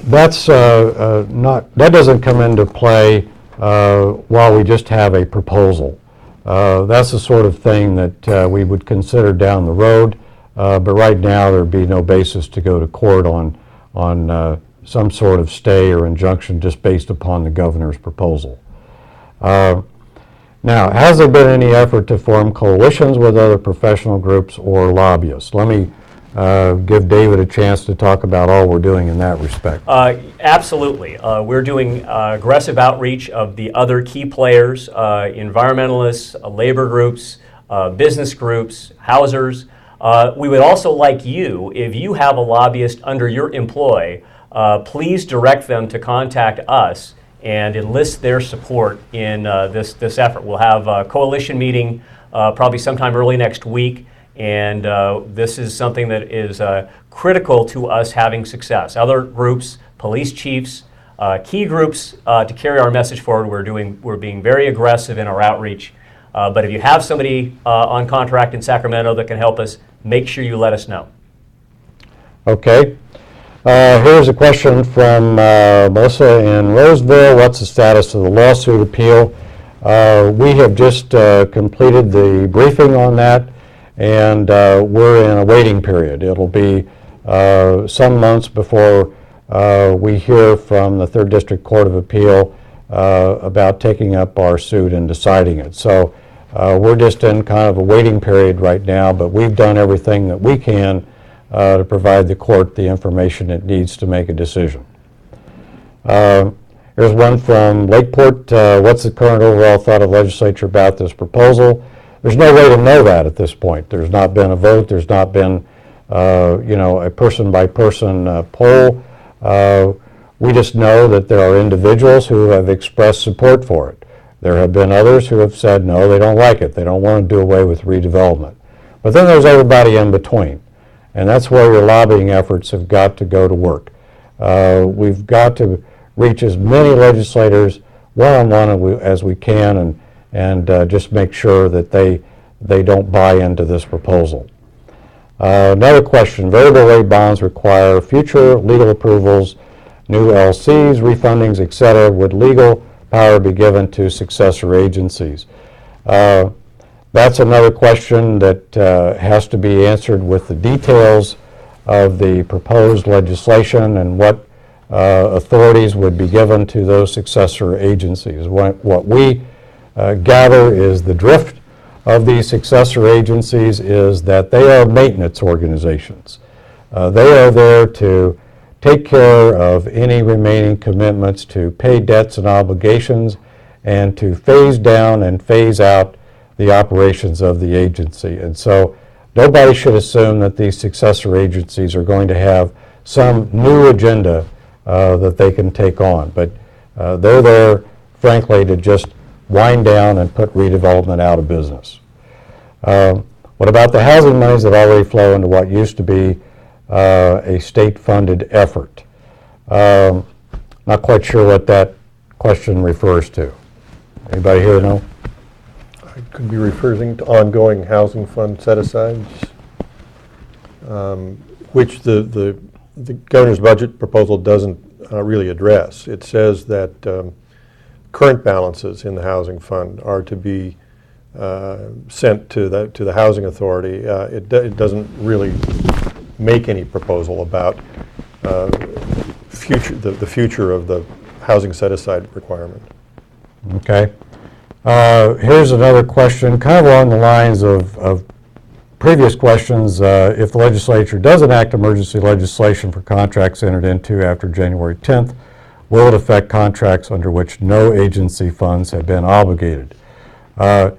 doesn't come into play while we just have a proposal. That's the sort of thing that we would consider down the road. But right now there'd be no basis to go to court on some sort of stay or injunction just based upon the governor's proposal. Now, has there been any effort to form coalitions with other professional groups or lobbyists? Let me give David a chance to talk about all we're doing in that respect. Absolutely. We're doing aggressive outreach of the other key players, environmentalists, labor groups, business groups, housers. We would also like you, if you have a lobbyist under your employ, please direct them to contact us and enlist their support in this effort. We'll have a coalition meeting probably sometime early next week, and this is something that is critical to us having success. Other groups, police chiefs, key groups to carry our message forward. We're being very aggressive in our outreach. But if you have somebody on contract in Sacramento that can help us, make sure you let us know. Okay. Here's a question from Melissa in Roseville. What's the status of the lawsuit appeal? We have just completed the briefing on that, and we're in a waiting period. It'll be some months before we hear from the 3rd District Court of Appeal about taking up our suit and deciding it. So we're just in kind of a waiting period right now, but we've done everything that we can to provide the court the information it needs to make a decision. Here's one from Lakeport. What's the current overall thought of the legislature about this proposal? There's no way to know that at this point. There's not been a vote. There's not been, a person-by-person poll. We just know that there are individuals who have expressed support for it. There have been others who have said, no, they don't like it. They don't want to do away with redevelopment. But then there's everybody in between. And that's where your lobbying efforts have got to go to work. We've got to reach as many legislators one-on-one as we can and just make sure that they don't buy into this proposal. Another question, variable rate bonds require future legal approvals, new LCs, refundings, etc. Would legal power be given to successor agencies? That's another question that has to be answered with the details of the proposed legislation and what authorities would be given to those successor agencies. What we gather is the drift of these successor agencies is that they are maintenance organizations. They are there to take care of any remaining commitments, to pay debts and obligations, and to phase down and phase out the operations of the agency. And so nobody should assume that these successor agencies are going to have some new agenda that they can take on. But they're there, frankly, to just wind down and put redevelopment out of business. What about the housing monies that already flow into what used to be a state-funded effort? Not quite sure what that question refers to. Anybody here know? I could be referring to ongoing housing fund set-asides, which the governor's budget proposal doesn't really address. It says that current balances in the housing fund are to be sent to the housing authority. It doesn't really make any proposal about the future of the housing set-aside requirement. Okay. Here's another question, kind of along the lines of previous questions. If the legislature does enact emergency legislation for contracts entered into after January 10th, will it affect contracts under which no agency funds have been obligated? Again,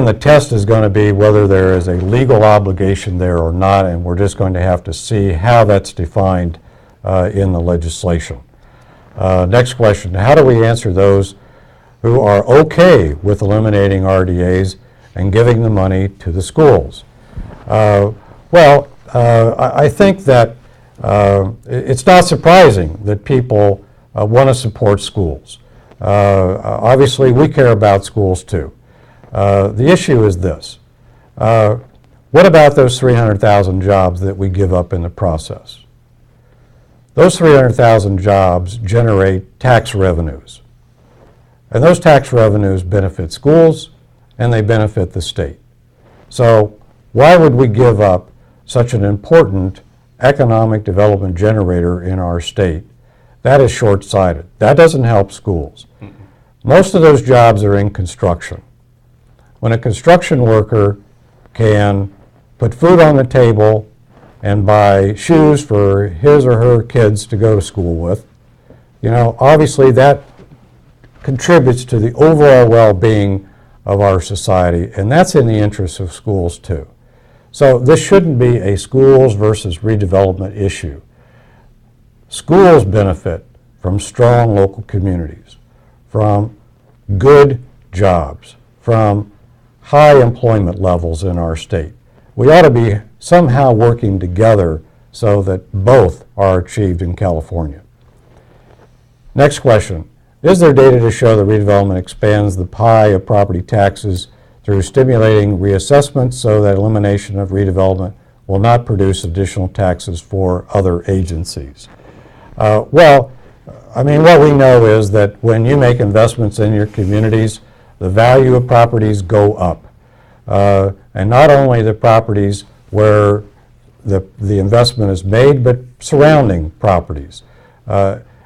the test is going to be whether there is a legal obligation there or not, and we're just going to have to see how that's defined in the legislation. Next question, how do we answer those who are okay with eliminating RDAs and giving the money to the schools? I think that it's not surprising that people want to support schools. Obviously, we care about schools too. The issue is this. What about those 300,000 jobs that we give up in the process? Those 300,000 jobs generate tax revenues. And those tax revenues benefit schools and they benefit the state. So why would we give up such an important economic development generator in our state? That is short-sighted. That doesn't help schools. Most of those jobs are in construction. When a construction worker can put food on the table and buy shoes for his or her kids to go to school with, obviously that contributes to the overall well-being of our society, and that's in the interests of schools too. So this shouldn't be a schools versus redevelopment issue. Schools benefit from strong local communities, from good jobs, from high employment levels in our state. We ought to be somehow working together so that both are achieved in California. Next question. Is there data to show that redevelopment expands the pie of property taxes through stimulating reassessment so that elimination of redevelopment will not produce additional taxes for other agencies? What we know is that when you make investments in your communities, the value of properties go up. And not only the properties where the investment is made, but surrounding properties.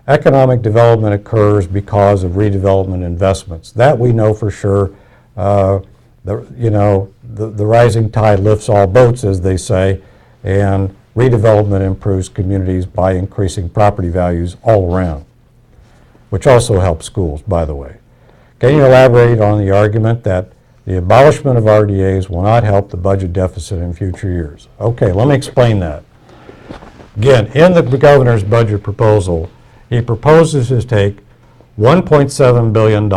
Economic development occurs because of redevelopment investments. That we know for sure. The rising tide lifts all boats, as they say, and redevelopment improves communities by increasing property values all around. which also helps schools, by the way. Can you elaborate on the argument that the abolishment of RDAs will not help the budget deficit in future years? Okay, let me explain that. Again, in the governor's budget proposal, he proposes to take $1.7 billion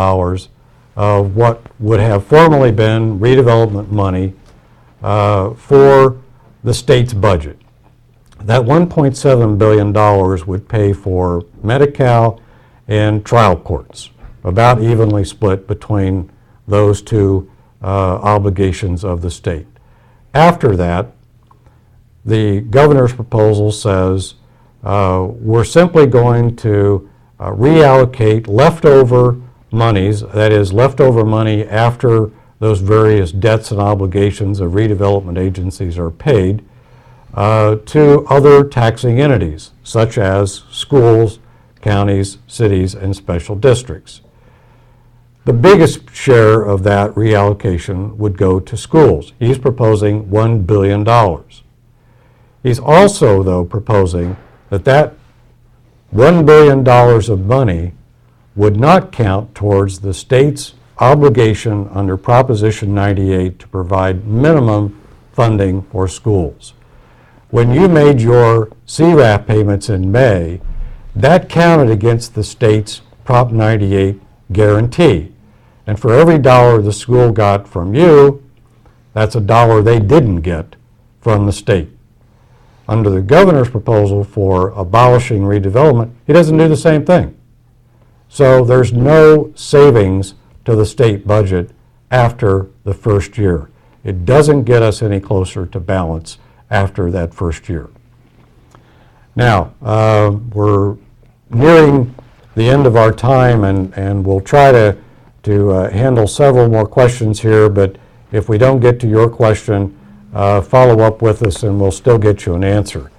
of what would have formerly been redevelopment money for the state's budget. That $1.7 billion would pay for Medi-Cal and trial courts, about evenly split between those two obligations of the state. After that, the governor's proposal says we're simply going to reallocate leftover monies, that is, leftover money after those various debts and obligations of redevelopment agencies are paid, to other taxing entities, such as schools, counties, cities, and special districts. The biggest share of that reallocation would go to schools. He's proposing $1 billion. He's also, though, proposing that that $1 billion of money would not count towards the state's obligation under Proposition 98 to provide minimum funding for schools. When you made your CRAP payments in May, that counted against the state's Prop 98 guarantee. And for every dollar the school got from you, that's a dollar they didn't get from the state. Under the governor's proposal for abolishing redevelopment, he doesn't do the same thing. So there's no savings to the state budget after the first year. It doesn't get us any closer to balance after that first year. Now, we're nearing the end of our time, and we'll try to handle several more questions here, but if we don't get to your question, follow up with us and we'll still get you an answer.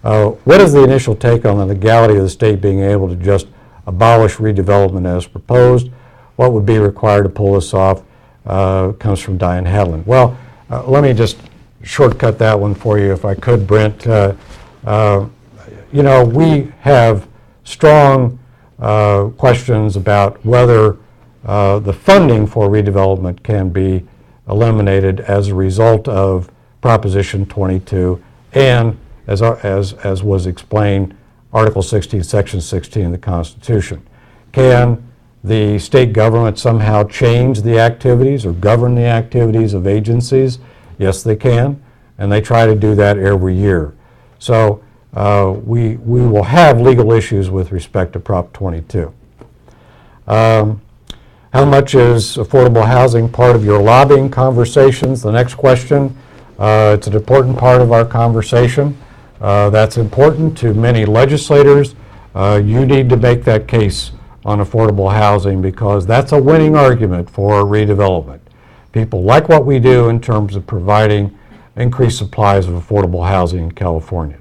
What is the initial take on the legality of the state being able to just abolish redevelopment as proposed? What would be required to pull this off? Comes from Diane Hadlin. Well, let me just shortcut that one for you if I could, Brent. You know, we have strong questions about whether the funding for redevelopment can be eliminated as a result of Proposition 22 and, as was explained, Article 16, Section 16 of the Constitution. Can the state government somehow change the activities or govern the activities of agencies? Yes, they can, and they try to do that every year. So we will have legal issues with respect to Prop 22. How much is affordable housing part of your lobbying conversations? The next question. It's an important part of our conversation. That's important to many legislators. You need to make that case on affordable housing because that's a winning argument for redevelopment. People like what we do in terms of providing increased supplies of affordable housing in California.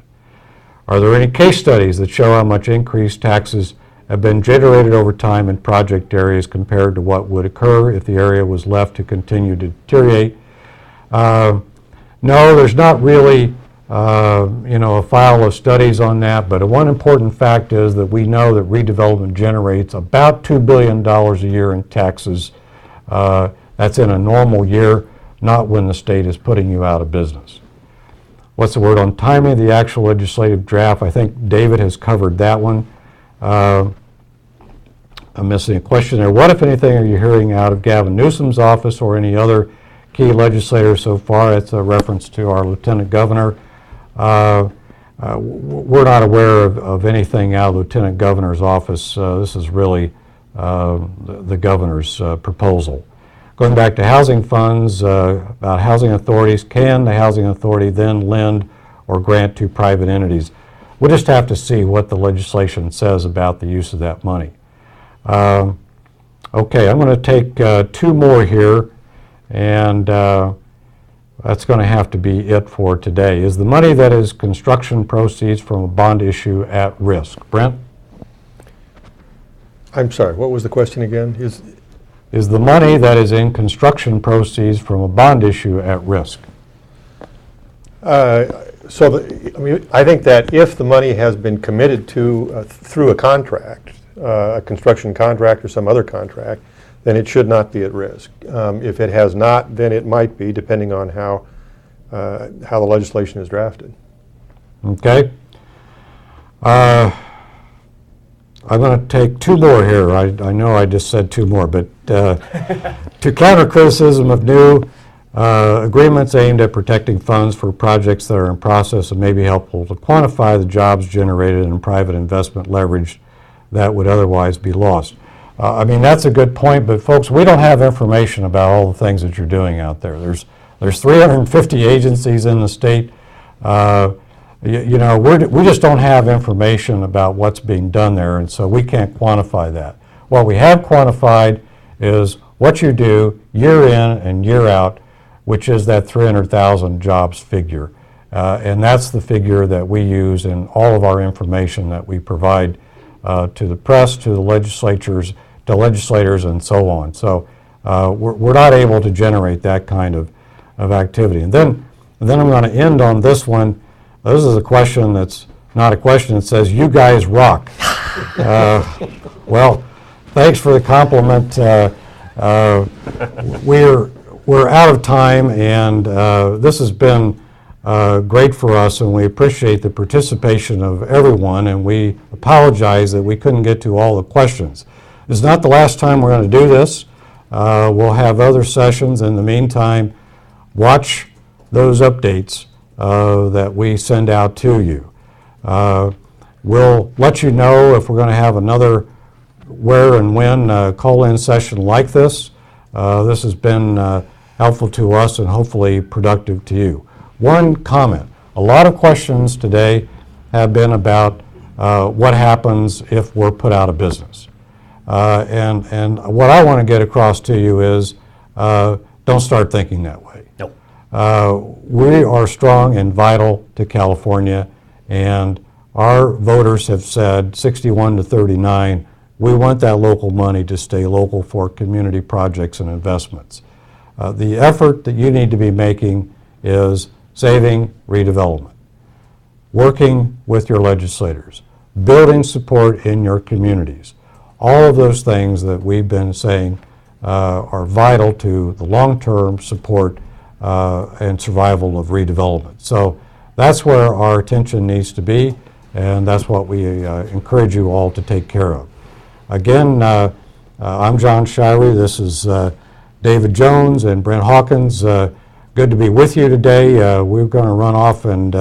Are there any case studies that show how much increased taxes have been generated over time in project areas compared to what would occur if the area was left to continue to deteriorate? No, there's not really a file of studies on that, but one important fact is that we know that redevelopment generates about $2 billion a year in taxes. That's in a normal year, not when the state is putting you out of business. What's the word on timing? The actual legislative draft, I think David has covered that one. I'm missing a question there. What, if anything, are you hearing out of Gavin Newsom's office or any other key legislators so far? It's a reference to our lieutenant governor. We're not aware of anything out of the lieutenant governor's office. This is really the governor's proposal. Going back to housing funds, about housing authorities, can the housing authority then lend or grant to private entities? We'll just have to see what the legislation says about the use of that money. Okay, I'm going to take two more here, and that's going to have to be it for today. Is the money that is construction proceeds from a bond issue at risk? Brent? I'm sorry, what was the question again? Is the money that is in construction proceeds from a bond issue at risk? I think that if the money has been committed to through a contract, a construction contract or some other contract, then it should not be at risk. If it has not, then it might be, depending on how the legislation is drafted. Okay. I'm going to take two more here. I know I just said two more, but to counter criticism of new agreements aimed at protecting funds for projects that are in process, it may be helpful to quantify the jobs generated and private investment leverage that would otherwise be lost. I mean, that's a good point, but folks, we don't have information about all the things that you're doing out there. There's 350 agencies in the state. You know, we just don't have information about what's being done there, and so we can't quantify that. What we have quantified is what you do year in and year out, which is that 300,000 jobs figure. And that's the figure that we use in all of our information that we provide to the press, to the legislators, and so on. So we're not able to generate that kind of activity. And then I'm going to end on this one. This is a question that's not a question. It says, "You guys rock." Well, thanks for the compliment. We're out of time, and this has been great for us, and we appreciate the participation of everyone, and we apologize that we couldn't get to all the questions. This is not the last time we're going to do this. We'll have other sessions. In the meantime, watch those updates that we send out to you. We'll let you know if we're going to have another where and when call-in session like this. This has been helpful to us and hopefully productive to you. One comment. A lot of questions today have been about what happens if we're put out of business. And what I want to get across to you is don't start thinking that way. Nope. We are strong and vital to California, and our voters have said 61 to 39, we want that local money to stay local for community projects and investments. The effort that you need to be making is saving redevelopment, working with your legislators, building support in your communities. All of those things that we've been saying are vital to the long-term support and survival of redevelopment. So that's where our attention needs to be, and that's what we encourage you all to take care of. Again, I'm John Shirey. This is David Jones and Brent Hawkins. Good to be with you today. We're going to run off and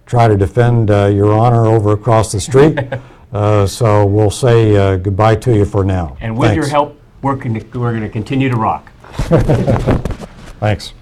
try to defend your honor over across the street. So we'll say goodbye to you for now. And with Thanks. your help, we're going to continue to rock. Thanks.